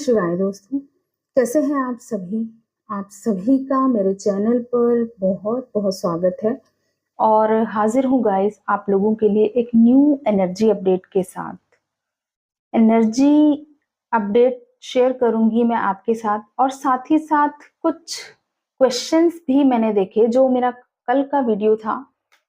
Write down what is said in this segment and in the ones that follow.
शिवाय दोस्तों, कैसे हैं आप सभी? आप सभी का मेरे चैनल पर बहुत-बहुत स्वागत है और हाज़िर हूँ गाइस आप लोगों के लिए एक न्यू एनर्जी अपडेट के साथ। एनर्जी अपडेट शेयर करूँगी मैं आपके साथ और साथ ही साथ कुछ क्वेश्चंस भी मैंने देखे जो मेरा कल का वीडियो था,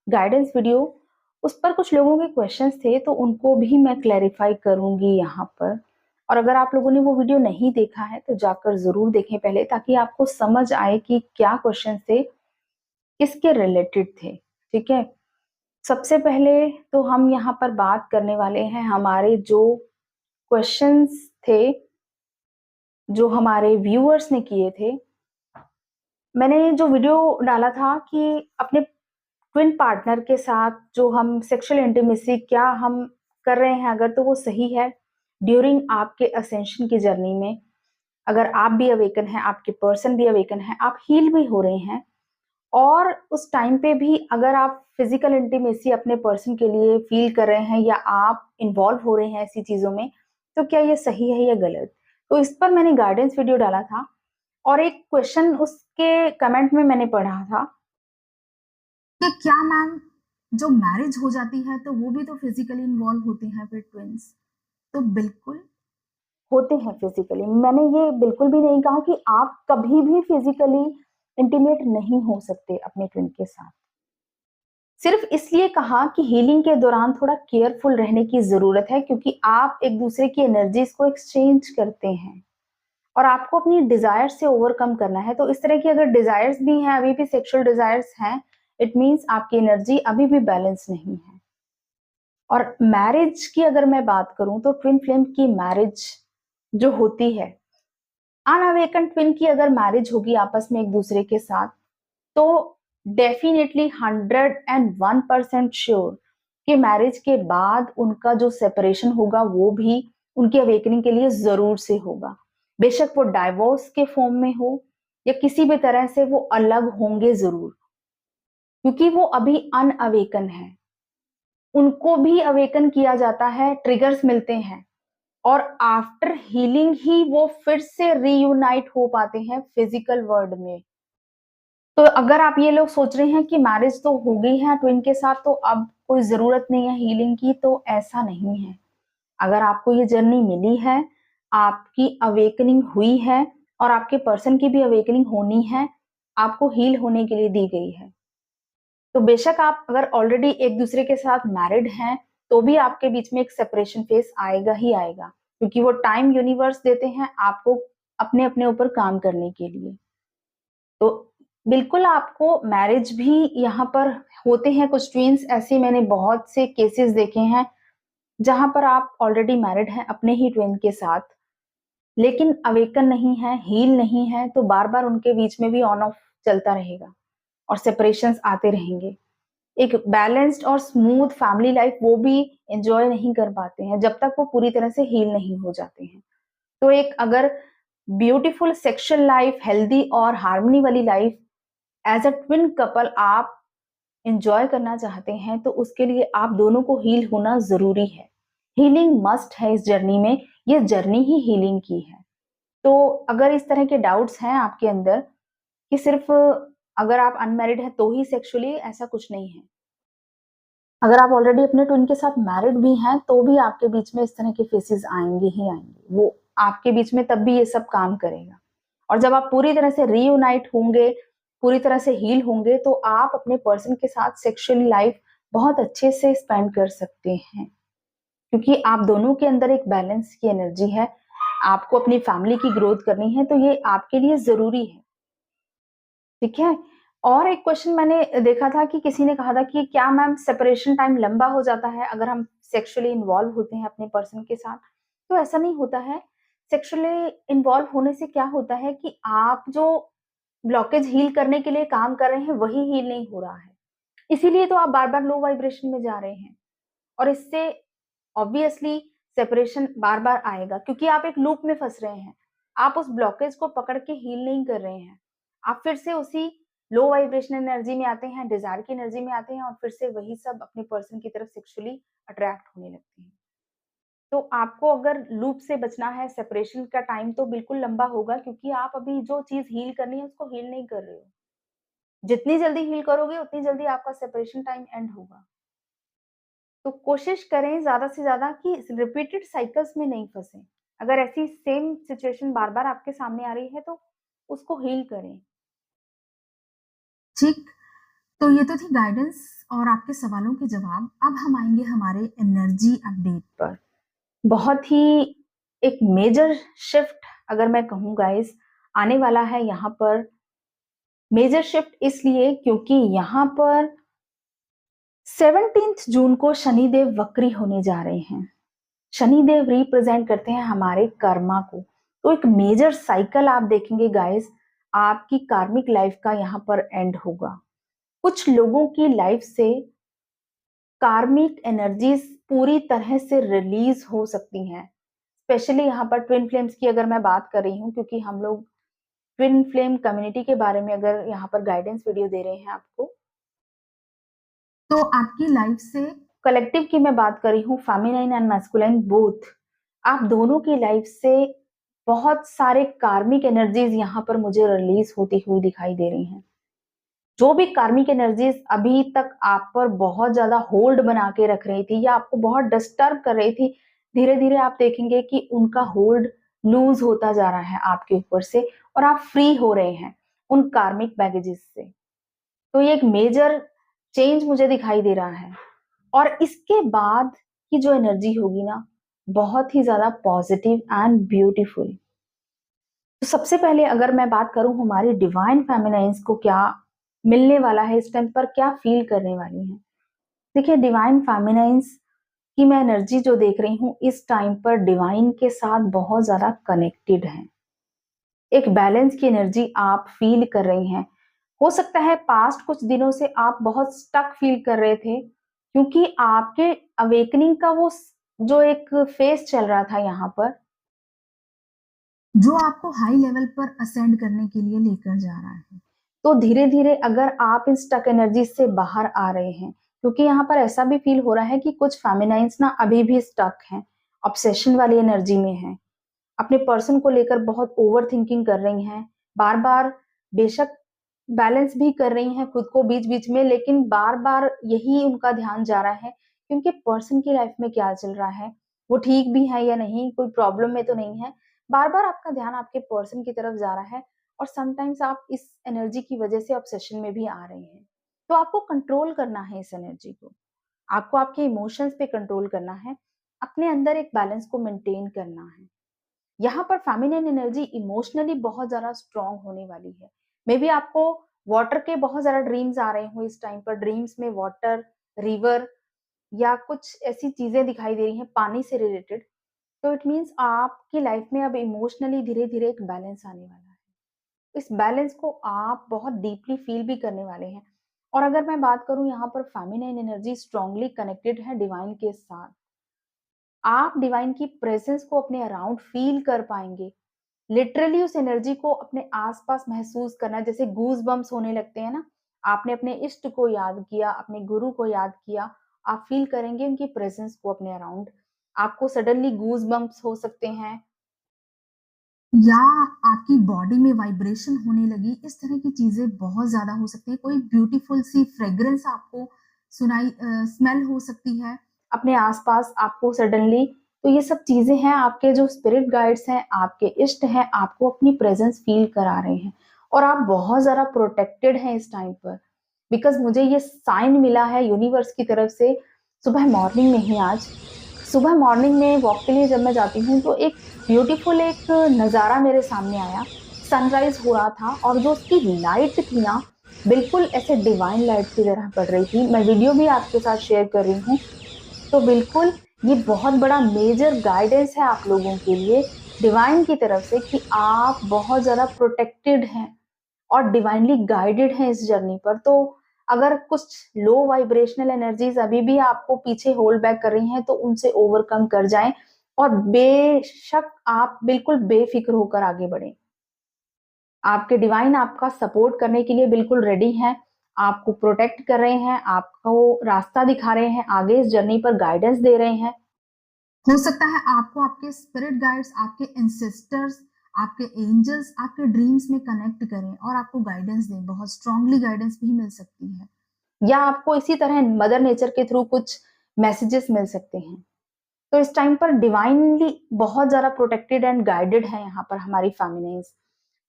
गाइडेंस वीडियो, उस पर कुछ लोगों के क्वेश्चंस थे तो उनको भी मैं क्लैरिफाई करूँगी यहाँ पर। और अगर आप लोगों ने वो वीडियो नहीं देखा है तो जाकर ज़रूर देखें पहले ताकि आपको समझ आए कि क्या क्वेश्चन थे, किसके रिलेटेड थे, ठीक है? सबसे पहले तो हम यहाँ पर बात करने वाले हैं हमारे जो क्वेश्चंस थे, जो हमारे व्यूअर्स ने किए थे। मैंने जो वीडियो डाला था कि अपने ट्विन पार्टनर के साथ जो हम सेक्सुअल इंटीमेसी क्या हम कर रहे हैं अगर तो वो सही है ड्यूरिंग आपके असेंशन की जर्नी में। अगर आप भी अवेकन हैं, आपके पर्सन भी अवेकन है, आप हील भी हो रहे हैं और उस टाइम पे भी अगर आप फिजिकल इंटीमेसी अपने पर्सन के लिए फील कर रहे हैं या आप इन्वॉल्व हो रहे हैं ऐसी चीजों में, तो क्या ये सही है या गलत? तो इस पर मैंने गाइडेंस वीडियो डाला था और एक क्वेश्चन उसके कमेंट में मैंने पढ़ा था कि क्या मैम जो मैरिज हो जाती है तो वो भी तो फिजिकली इन्वॉल्व होते हैं फिर ट्विंस? तो बिल्कुल होते हैं फिजिकली। मैंने ये बिल्कुल भी नहीं कहा कि आप कभी भी फिजिकली इंटीमेट नहीं हो सकते अपने ट्विन के साथ। सिर्फ इसलिए कहा कि हीलिंग के दौरान थोड़ा केयरफुल रहने की जरूरत है क्योंकि आप एक दूसरे की एनर्जीज को एक्सचेंज करते हैं और आपको अपनी डिजायर से ओवरकम करना है। तो इस तरह की अगर डिजायर्स भी हैं, अभी भी सेक्सुअल डिजायर्स हैं, इट मीन्स आपकी एनर्जी अभी भी बैलेंस नहीं है। और मैरिज की अगर मैं बात करूं तो ट्विन फ्लेम की मैरिज जो होती है, अनअवेकन ट्विन की अगर मैरिज होगी आपस में एक दूसरे के साथ, तो डेफिनेटली 101% श्योर कि मैरिज के बाद उनका जो सेपरेशन होगा वो भी उनकी अवेकनिंग के लिए जरूर से होगा। बेशक वो डाइवोर्स के फॉर्म में हो या किसी भी तरह से वो अलग होंगे जरूर, क्योंकि वो अभी अनअवेकन है। उनको भी अवेकन किया जाता है, ट्रिगर्स मिलते हैं और आफ्टर हीलिंग ही वो फिर से रीयूनाइट हो पाते हैं फिजिकल वर्ल्ड में। तो अगर आप ये लोग सोच रहे हैं कि मैरिज तो हो गई है ट्विन के साथ तो अब कोई जरूरत नहीं है हीलिंग की, तो ऐसा नहीं है। अगर आपको ये जर्नी मिली है, आपकी अवेकनिंग हुई है और आपके पर्सन की भी अवेकनिंग होनी है, आपको हील होने के लिए दी गई है। तो बेशक आप अगर ऑलरेडी एक दूसरे के साथ मैरिड हैं तो भी आपके बीच में एक सेपरेशन फेस आएगा ही आएगा, क्योंकि वो टाइम यूनिवर्स देते हैं आपको अपने अपने ऊपर काम करने के लिए। तो बिल्कुल आपको मैरिज भी यहाँ पर होते हैं कुछ ट्विंस, ऐसे मैंने बहुत से केसेस देखे हैं जहां पर आप ऑलरेडी मैरिड हैं अपने ही ट्विन के साथ, लेकिन अवेकन नहीं है, हील नहीं है, तो बार बार उनके बीच में भी ऑन ऑफ चलता रहेगा और सेपरेशंस आते रहेंगे। एक बैलेंस्ड और स्मूथ फैमिली लाइफ वो भी एंजॉय नहीं कर पाते हैं जब तक वो पूरी तरह से हील नहीं हो जाते हैं। तो एक अगर ब्यूटीफुल सेक्सुअल लाइफ, हेल्दी और हार्मनी वाली life as a twin couple आप एंजॉय करना चाहते हैं तो उसके लिए आप दोनों को हील होना जरूरी है। हीलिंग मस्ट है इस जर्नी में, ये जर्नी ही हीलिंग की है। तो अगर इस तरह के डाउट्स हैं आपके अंदर कि सिर्फ अगर आप अनमैरिड है तो ही सेक्सुअली, ऐसा कुछ नहीं है। अगर आप ऑलरेडी अपने ट्विन के साथ मैरिड भी हैं तो भी आपके बीच में इस तरह के फेसेस आएंगे ही आएंगे। वो आपके बीच में तब भी ये सब काम करेगा और जब आप पूरी तरह से रीयूनाइट होंगे, पूरी तरह से हील होंगे, तो आप अपने पर्सन के साथ सेक्सुअल लाइफ बहुत अच्छे से स्पेंड कर सकते हैं, क्योंकि आप दोनों के अंदर एक बैलेंस की एनर्जी है। आपको अपनी फैमिली की ग्रोथ करनी है तो ये आपके लिए जरूरी है, ठीक है। और एक क्वेश्चन मैंने देखा था कि किसी ने कहा था कि क्या मैम सेपरेशन टाइम लंबा हो जाता है अगर हम सेक्सुअली इन्वॉल्व होते हैं अपने पर्सन के साथ? तो ऐसा नहीं होता है। सेक्सुअली इन्वॉल्व होने से क्या होता है कि आप जो ब्लॉकेज हील करने के लिए काम कर रहे हैं वही हील नहीं हो रहा है, इसीलिए तो आप बार बार लो वाइब्रेशन में जा रहे हैं और इससे ऑब्वियसली सेपरेशन बार बार आएगा, क्योंकि आप एक लूप में फंस रहे हैं। आप उस ब्लॉकेज को पकड़ के हील नहीं कर रहे हैं, आप फिर से उसी लो वाइब्रेशन एनर्जी में आते हैं, डिजायर की एनर्जी में आते हैं और फिर से वही सब अपने पर्सन की तरफ सेक्सुअली अट्रैक्ट होने लगते हैं। तो आपको अगर लूप से बचना है, सेपरेशन का टाइम तो बिल्कुल लंबा होगा, क्योंकि आप अभी जो चीज़ हील करनी है उसको हील नहीं कर रहे हो। जितनी जल्दी हील करोगे उतनी जल्दी आपका सेपरेशन टाइम एंड होगा। तो कोशिश करें ज़्यादा से ज़्यादा कि रिपीटेड साइकिल्स में नहीं फँसें। अगर ऐसी सेम सिचुएशन बार-बार आपके सामने आ रही है तो उसको हील करें। ठीक, तो ये तो थी गाइडेंस और आपके सवालों के जवाब। अब हम आएँगे हमारे एनर्जी अपडेट पर। बहुत ही एक मेजर शिफ्ट अगर मैं कहूँ गाइस आने वाला है यहाँ पर। मेजर शिफ्ट इसलिए क्योंकि यहाँ पर 17 जून को शनिदेव वक्री होने जा रहे हैं। शनिदेव रिप्रेजेंट करते हैं हमारे कर्मा को। तो एक मेजर साइकिल आप देखेंगे गाइस, आपकी कार्मिक लाइफ का यहाँ पर एंड होगा। कुछ लोगों की लाइफ से कार्मिक एनर्जीज पूरी तरह से रिलीज हो सकती हैं। स्पेशली यहाँ पर ट्विन फ्लेम्स की अगर मैं बात कर रही हूँ, क्योंकि हम लोग ट्विन फ्लेम कम्युनिटी के बारे में अगर यहाँ पर गाइडेंस वीडियो दे रहे हैं आपको, तो आपकी लाइफ से कलेक्टिव की मैं बात कर रही हूँ, फेमिनाइन एंड मैस्कुलाइन बोथ, आप दोनों की लाइफ से बहुत सारे कार्मिक एनर्जीज यहाँ पर मुझे रिलीज होती हुई दिखाई दे रही हैं। जो भी कार्मिक एनर्जीज अभी तक आप पर बहुत ज्यादा होल्ड बना के रख रही थी या आपको बहुत डिस्टर्ब कर रही थी, धीरे धीरे आप देखेंगे कि उनका होल्ड लूज होता जा रहा है आपके ऊपर से और आप फ्री हो रहे हैं उन कार्मिक बैगेजेस से। तो ये एक मेजर चेंज मुझे दिखाई दे रहा है और इसके बाद की जो एनर्जी होगी ना, बहुत ही ज्यादा पॉजिटिव एंड ब्यूटीफुल। तो सबसे पहले अगर मैं बात करूं हमारी डिवाइन फेमिनाइंस को क्या मिलने वाला है, इस टाइम पर क्या फील करने वाली हैं। देखिए, डिवाइन फेमिनाइंस की मैं एनर्जी जो देख रही हूँ इस टाइम पर डिवाइन के साथ बहुत ज्यादा कनेक्टेड है। एक बैलेंस की एनर्जी आप फील कर रही हैं। हो सकता है पास्ट कुछ दिनों से आप बहुत स्टक फील कर रहे थे, क्योंकि आपके अवेकनिंग का वो जो एक फेज चल रहा था यहाँ पर, जो आपको हाई लेवल पर असेंड करने के लिए लेकर जा रहा है। तो धीरे धीरे अगर आप इन स्टक एनर्जी से बाहर आ रहे हैं, क्योंकि यहाँ पर ऐसा भी फील हो रहा है कि कुछ फेमिनाइंस ना अभी भी स्टक हैं, ऑब्सेशन वाली एनर्जी में हैं, अपने पर्सन को लेकर बहुत ओवर थिंकिंग कर रही हैं, बार बार बेशक बैलेंस भी कर रही हैं खुद को बीच बीच में, लेकिन बार बार यही उनका ध्यान जा रहा है कि उनके पर्सन की लाइफ में क्या चल रहा है, वो ठीक भी है या नहीं, कोई प्रॉब्लम में तो नहीं है। बार बार आपका ध्यान आपके पर्सन की तरफ जा रहा है और समटाइम्स आप इस एनर्जी की वजह से ऑब्सेशन में भी आ रहे हैं। तो आपको कंट्रोल करना है इस एनर्जी को, आपको आपके इमोशंस पे कंट्रोल करना है, अपने अंदर एक बैलेंस को मेंटेन करना है। यहाँ पर फेमिनिन एनर्जी इमोशनली बहुत ज्यादा स्ट्रांग होने वाली है। मे बी आपको वाटर के बहुत ज्यादा ड्रीम्स आ रहे हो इस टाइम पर, ड्रीम्स में वाटर, रिवर या कुछ ऐसी चीजें दिखाई दे रही हैं पानी से रिलेटेड। तो इट मीन्स आपकी लाइफ में अब इमोशनली धीरे धीरे एक बैलेंस आने वाला है। इस बैलेंस को आप बहुत डीपली फील भी करने वाले हैं। और अगर मैं बात करूं, यहाँ पर फेमिनिन एनर्जी स्ट्रांगली कनेक्टेड है डिवाइन के साथ। आप डिवाइन की प्रेजेंस को अपने अराउंड फील कर पाएंगे, लिटरली उस एनर्जी को अपने आसपास महसूस करना, जैसे गूज बम्स होने लगते हैं ना, आपने अपने इष्ट को याद किया, अपने गुरु को याद किया, आप फील करेंगे उनकी प्रेजेंस को अपने अराउंड। आपको सडनली गूज बम्स हो सकते हैं या आपकी बॉडी में वाइब्रेशन होने लगी, इस तरह की चीजें बहुत ज्यादा हो सकती है। कोई ब्यूटीफुल सी फ्रेग्रेंस आपको स्मेल हो सकती है अपने आसपास आपको सडनली। तो ये सब चीजें हैं, आपके जो स्पिरिट गाइड्स हैं, आपके इष्ट हैं, आपको अपनी प्रेजेंस फील करा रहे हैं और आप बहुत ज्यादा प्रोटेक्टेड हैं इस टाइम पर। बिकॉज मुझे ये साइन मिला है यूनिवर्स की तरफ से, सुबह मॉर्निंग में ही, आज सुबह मॉर्निंग में वॉक के लिए जब मैं जाती हूँ तो एक ब्यूटीफुल एक नज़ारा मेरे सामने आया। सनराइज हो रहा था और जो उसकी लाइट थी ना, बिल्कुल ऐसे डिवाइन लाइट की तरह पड़ रही थी। मैं वीडियो भी आपके साथ शेयर कर रही हूँ। तो बिल्कुल ये बहुत बड़ा मेजर गाइडेंस है आप लोगों के लिए डिवाइन की तरफ से कि आप बहुत ज़्यादा प्रोटेक्टेड हैं और डिवाइनली गाइडेड हैं इस जर्नी पर। तो अगर कुछ लो वाइब्रेशनल एनर्जीज अभी भी आपको पीछे होल्ड बैक कर रही हैं तो उनसे ओवरकम कर जाएं और बेशक आप बिल्कुल बेफिक्र होकर आगे बढ़ें। आपके डिवाइन आपका सपोर्ट करने के लिए बिल्कुल रेडी हैं, आपको प्रोटेक्ट कर रहे हैं, आपको रास्ता दिखा रहे हैं, आगे इस जर्नी पर गाइडेंस दे रहे हैं। हो सकता है आपको आपके स्पिरिट गाइड्स, आपके एंसेस्टर्स, आपके एंजल्स आपके ड्रीम्स में कनेक्ट करें और आपको गाइडेंस दें, बहुत स्ट्रांगली गाइडेंस भी मिल सकती है। या आपको इसी तरह मदर नेचर के थ्रू कुछ मैसेजेस मिल सकते हैं। तो इस टाइम पर डिवाइनली बहुत ज़्यादा प्रोटेक्टेड एंड गाइडेड है यहाँ पर हमारी फेमिनिन्स।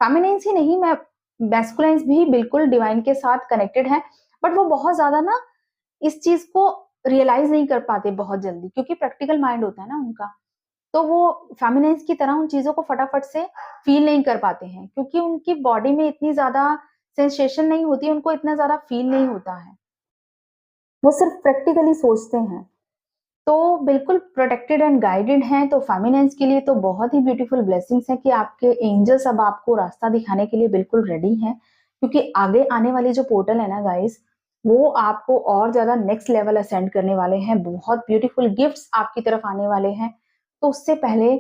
फेमिनिन्स ही नहीं, मैं मैस्कुलाइन्स भी बिल्कुल डिवाइन के साथ कनेक्टेड है, बट वो बहुत ज़्यादा ना इस चीज़ को रियलाइज़ नहीं कर पाते बहुत जल्दी, क्योंकि प्रैक्टिकल माइंड होता है ना उनका। तो वो फेमिनिन्स की तरह उन चीज़ों को फटाफट से फ़ील नहीं कर पाते हैं, क्योंकि उनकी बॉडी में इतनी ज़्यादा सेंसेशन नहीं होती, उनको इतना ज़्यादा फ़ील नहीं होता है। वो सिर्फ प्रैक्टिकली सोचते हैं। तो बिल्कुल प्रोटेक्टेड एंड गाइडेड हैं, तो फेमिनिन्स के लिए तो बहुत ही ब्यूटीफुल ब्लेसिंग्स हैं कि आपके एंजल्स अब आपको रास्ता दिखाने के लिए बिल्कुल रेडी हैं, क्योंकि आगे आने वाली जो पोर्टल है ना गाइस, वो आपको और ज़्यादा नेक्स्ट लेवल असेंड करने वाले हैं, बहुत ब्यूटीफुल गिफ्ट्स आपकी तरफ आने वाले हैं। तो उससे पहले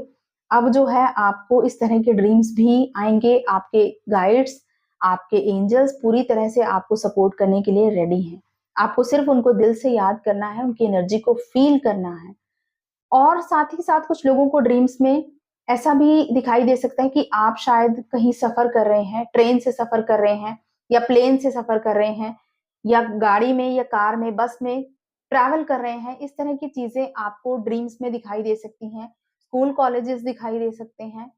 अब जो है आपको इस तरह के ड्रीम्स भी आएँगे, आपके गाइड्स, आपके एंजल्स पूरी तरह से आपको सपोर्ट करने के लिए रेडी हैं। आपको सिर्फ उनको दिल से याद करना है, उनकी एनर्जी को फ़ील करना है। और साथ ही साथ कुछ लोगों को ड्रीम्स में ऐसा भी दिखाई दे सकता है कि आप शायद कहीं सफ़र कर रहे हैं, ट्रेन से सफ़र कर रहे हैं या प्लेन से सफ़र कर रहे हैं या गाड़ी में या कार में, बस में ट्रैवल कर रहे हैं। इस तरह की चीज़ें आपको ड्रीम्स में दिखाई दे सकती हैं। स्कूल, कॉलेजेस दिखाई दे सकते हैं।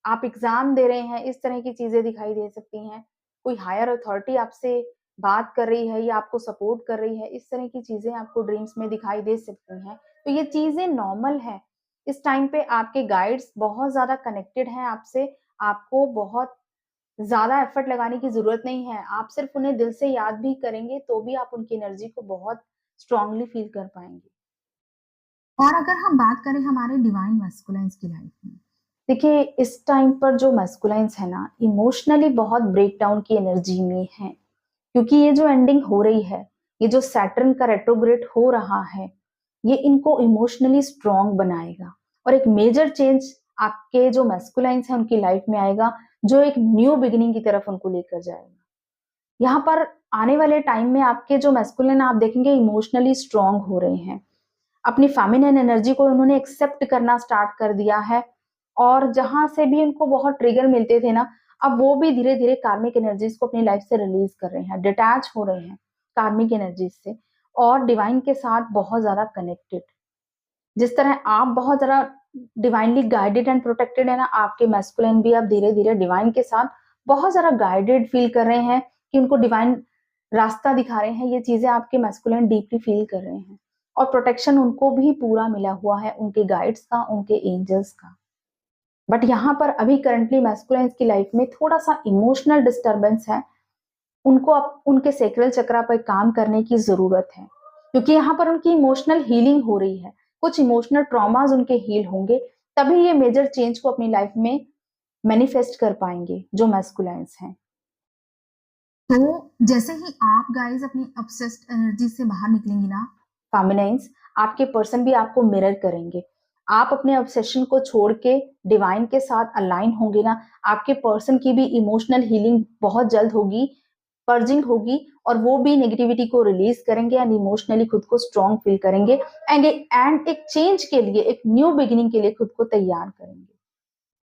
आप एग्ज़ाम दे रहे हैं, इस तरह की चीज़ें दिखाई दे सकती हैं। कोई हायर अथॉरिटी आपसे बात कर रही है या आपको सपोर्ट कर रही है, इस तरह की चीज़ें आपको ड्रीम्स में दिखाई दे सकती हैं। तो ये चीज़ें नॉर्मल है। इस टाइम पे आपके गाइड्स बहुत ज़्यादा कनेक्टेड हैं आपसे, आपको बहुत ज़्यादा एफर्ट लगाने की ज़रूरत नहीं है। आप सिर्फ़ उन्हें दिल से याद भी करेंगे, तो भी आप उनकी एनर्जी को बहुत स्ट्रॉन्गली फ़ील कर पाएँगे। और अगर हम बात करें हमारे डिवाइन मैस्कुलाइन्स की लाइफ में, देखिए इस टाइम पर जो मैस्कुलाइन्स है ना, इमोशनली बहुत ब्रेकडाउन की एनर्जी में हैं। क्योंकि ये जो एंडिंग हो रही है, ये जो सैटर्न का रेट्रोग्रेड हो रहा है, ये इनको इमोशनली स्ट्रॉन्ग बनाएगा और एक मेजर चेंज आपके जो मैस्कुलाइन्स हैं उनकी लाइफ में आएगा, जो एक न्यू बिगिनिंग की तरफ उनको लेकर जाएगा। यहाँ पर आने वाले टाइम में आपके जो मैस्कुलिन आप देखेंगे इमोशनली स्ट्रॉन्ग हो रहे हैं। अपनी फेमिनिन एनर्जी को उन्होंने एक्सेप्ट करना स्टार्ट कर दिया है और जहाँ से भी उनको बहुत ट्रिगर मिलते थे ना, अब वो भी धीरे-धीरे कार्मिक एनर्जीज़ को अपनी लाइफ से रिलीज़ कर रहे हैं, डिटैच हो रहे हैं कार्मिक एनर्जीज़ से और डिवाइन के साथ बहुत ज़्यादा कनेक्टेड। जिस तरह आप बहुत ज़्यादा डिवाइनली गाइडेड एंड प्रोटेक्टेड है ना, आपके मैस्कुलिन भी अब धीरे-धीरे डिवाइन के साथ बहुत ज़्यादा गाइडेड फील कर रहे हैं कि उनको डिवाइन रास्ता दिखा रहे हैं। ये चीज़ें आपके मैस्कुलिन डीपली फील कर रहे हैं और प्रोटेक्शन उनको भी पूरा मिला हुआ है, उनके गाइड्स का, उनके एंजल्स का। बट यहाँ पर अभी करंटली मैस्कुलिन्स की लाइफ में थोड़ा-सा इमोशनल डिस्टर्बेंस है। उनको अब उनके सैक्रल चक्रा पे काम करने की ज़रूरत है, क्योंकि यहाँ पर उनकी इमोशनल हीलिंग हो रही है। कुछ इमोशनल ट्रॉमास उनके हील होंगे, तभी ये मेजर चेंज को अपनी लाइफ में मैनिफेस्ट कर पाएँगे, जो मैस्कुलाइन्स हैं। तो जैसे ही आप गाइज़ अपनी ऑब्सेस्ड एनर्जी से बाहर निकलेंगी ना, फेमिनाइन्स, आपके पर्सन भी आपको मिरर करेंगे। आप अपने ऑब्सेशन को छोड़ के डिवाइन के साथ अलाइन होंगे ना, आपके पर्सन की भी इमोशनल हीलिंग बहुत जल्द होगी, पर्जिंग होगी और वो भी नेगेटिविटी को रिलीज़ करेंगे एंड इमोशनली खुद को स्ट्रॉन्ग फील करेंगे एंड एक चेंज के लिए, एक न्यू बिगिनिंग के लिए खुद को तैयार करेंगे।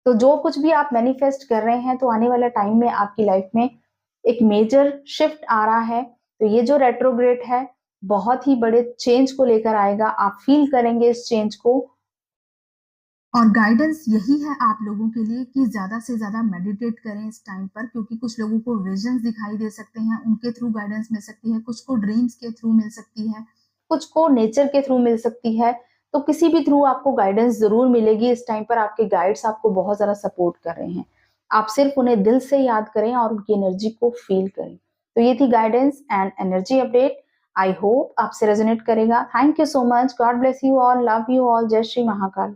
तो जो कुछ भी आप मैनिफेस्ट कर रहे हैं, तो आने वाले टाइम में आपकी लाइफ में एक मेजर शिफ्ट आ रहा है। तो ये जो रेट्रोग्रेड है, बहुत ही बड़े चेंज को लेकर आएगा। आप फील करेंगे इस चेंज को और गाइडेंस यही है आप लोगों के लिए कि ज़्यादा से ज़्यादा मेडिटेट करें इस टाइम पर, क्योंकि कुछ लोगों को विजन्स दिखाई दे सकते हैं, उनके थ्रू गाइडेंस मिल सकती है, कुछ को ड्रीम्स के थ्रू मिल सकती है, कुछ को नेचर के थ्रू मिल सकती है। तो किसी भी थ्रू आपको गाइडेंस ज़रूर मिलेगी। इस टाइम पर आपके गाइड्स आपको बहुत ज़्यादा सपोर्ट कर रहे हैं। आप सिर्फ उन्हें दिल से याद करें और उनकी एनर्जी को फील करें। तो ये थी guidance and energy update. I hope आपसे रेजोनेट करेगा। Thank you so much. God bless you all. Love you all. जय श्री महाकाल।